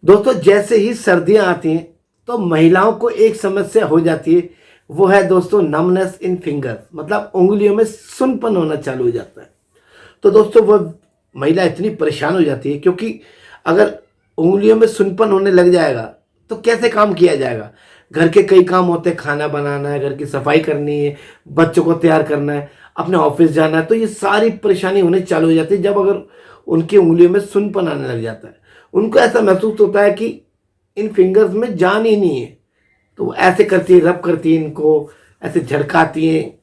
दोस्तों जैसे ही सर्दियां आती हैं तो महिलाओं को एक समस्या हो जाती है, वो है दोस्तों नमनेस इन फिंगर्स, मतलब उंगलियों में सुनपन होना चालू हो जाता है। तो दोस्तों वह महिला इतनी परेशान हो जाती है, क्योंकि अगर उंगलियों में सुनपन होने लग जाएगा तो कैसे काम किया जाएगा। घर के कई काम होते हैं, खाना बनाना है, घर की सफाई करनी है, बच्चों को तैयार करना है, अपने ऑफिस जाना है, तो ये सारी परेशानी होने चालू हो जाती है जब अगर उनकी उंगलियों में सुनपन आने लग जाता है। उनको ऐसा महसूस होता है कि इन फिंगर्स में जान ही नहीं है, तो वो ऐसे करती है, रब करती है, इनको ऐसे झड़काती हैं।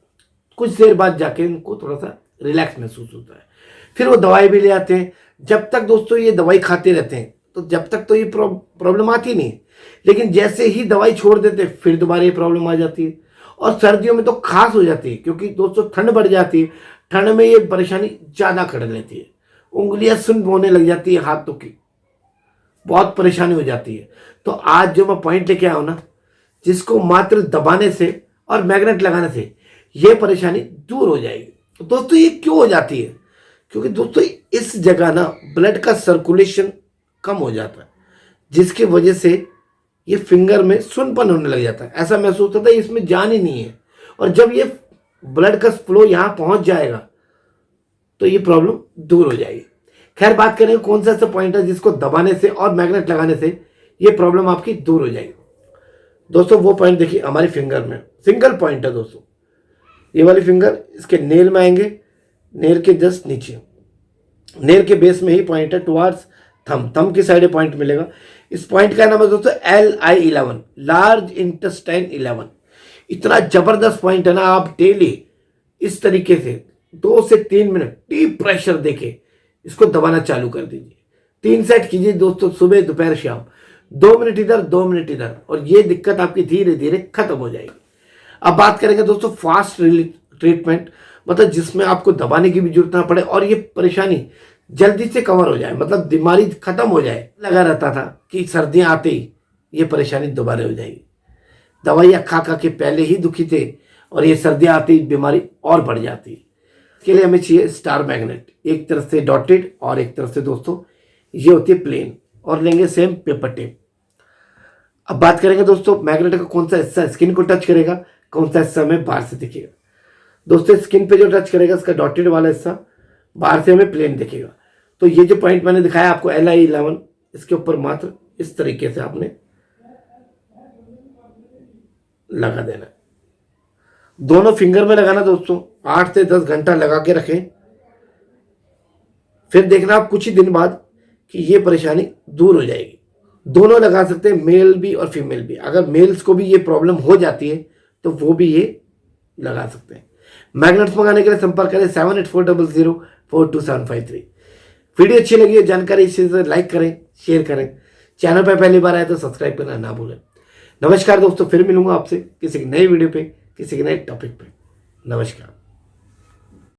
कुछ देर बाद जाके इनको थोड़ा सा रिलैक्स महसूस होता है। फिर वो दवाई भी ले आते हैं। जब तक दोस्तों ये दवाई खाते रहते हैं तो जब तक तो ये प्रॉब्लम आती नहीं, लेकिन जैसे ही दवाई छोड़ देते हैं फिर दोबारा ये प्रॉब्लम आ जाती है। और सर्दियों में तो खास हो जाती है, क्योंकि दोस्तों ठंड बढ़ जाती है। ठंड में ये परेशानी ज़्यादा कर लेती है, उंगलियां सुन्न होने लग जाती है हाथों की, बहुत परेशानी हो जाती है। तो आज जो मैं पॉइंट लेके आया हूं ना, जिसको मात्र दबाने से और मैग्नेट लगाने से ये परेशानी दूर हो जाएगी। तो दोस्तों ये क्यों हो जाती है? क्योंकि दोस्तों इस जगह ना ब्लड का सर्कुलेशन कम हो जाता है, जिसकी वजह से ये फिंगर में सुनपन होने लग जाता है। ऐसा महसूस होता है इसमें जान ही नहीं है। और जब ये ब्लड का फ्लो यहाँ पहुंच जाएगा तो ये प्रॉब्लम दूर हो जाएगी। खैर, बात करें कौन सा ऐसा पॉइंट है जिसको दबाने से और मैग्नेट लगाने से ये प्रॉब्लम आपकी दूर हो जाएगी। दोस्तों वो पॉइंट देखिए, हमारी फिंगर में सिंगल पॉइंट है दोस्तों। ये वाली फिंगर इसके नेल में आएंगे, नेल के जस्ट नीचे, नेल के बेस में ही पॉइंट है टुवार्ड्स थम की साइड पॉइंट मिलेगा। इस पॉइंट का नाम है दोस्तों LI11, लार्ज इंटेस्टाइन 11। इतना जबरदस्त पॉइंट है ना, आप डेली इस तरीके से 2 से 3 मिनट डीप प्रेशर देके इसको दबाना चालू कर दीजिए। 3 सेट कीजिए दोस्तों, सुबह दोपहर शाम, 2 मिनट इधर 2 मिनट इधर, और ये दिक्कत आपकी धीरे धीरे खत्म हो जाएगी। अब बात करेंगे दोस्तों फास्ट ट्रीटमेंट, मतलब जिसमें आपको दबाने की भी जरूरत ना पड़े और ये परेशानी जल्दी से कवर हो जाए, मतलब बीमारी खत्म हो जाए। लगा रहता था कि सर्दियां आते ही ये परेशानी दोबारा हो जाएगी। दवाइयाँ खा खा के पहले ही दुखी थे और ये सर्दियां आती ही बीमारी और बढ़ जाती है। इसके लिए हमें चाहिए स्टार मैग्नेट, एक तरफ से डॉटेड और एक तरफ से दोस्तों ये होती है प्लेन, और लेंगे सेम पेपर टेप। अब बात करेंगे दोस्तों मैग्नेट का कौन सा हिस्सा स्किन को टच करेगा, कौन सा हिस्सा हमें बाहर से दिखेगा। दोस्तों स्किन पे जो टच करेगा इसका डॉटेड वाला हिस्सा, बाहर से हमें प्लेन दिखेगा। तो ये जो पॉइंट मैंने दिखाया आपको LI11, इसके ऊपर मात्र इस तरीके से आपने लगा देना। दोनों फिंगर में लगाना दोस्तों, 8 से 10 घंटा लगा के रखें। फिर देखना आप कुछ ही दिन बाद कि ये परेशानी दूर हो जाएगी। दोनों लगा सकते हैं, मेल भी और फीमेल भी। अगर मेल्स को भी ये प्रॉब्लम हो जाती है तो वो भी ये लगा सकते हैं। मैग्नेट्स मंगाने के लिए संपर्क करें 7840042753। वीडियो अच्छी लगी है, जानकारी इसी से लाइक करें, शेयर करें। चैनल पर पहली बार आए तो सब्सक्राइब करना ना भूलें। नमस्कार दोस्तों, फिर मिलूंगा आपसे किसी नई वीडियो पे, किसी नए टॉपिक पे। नमस्कार।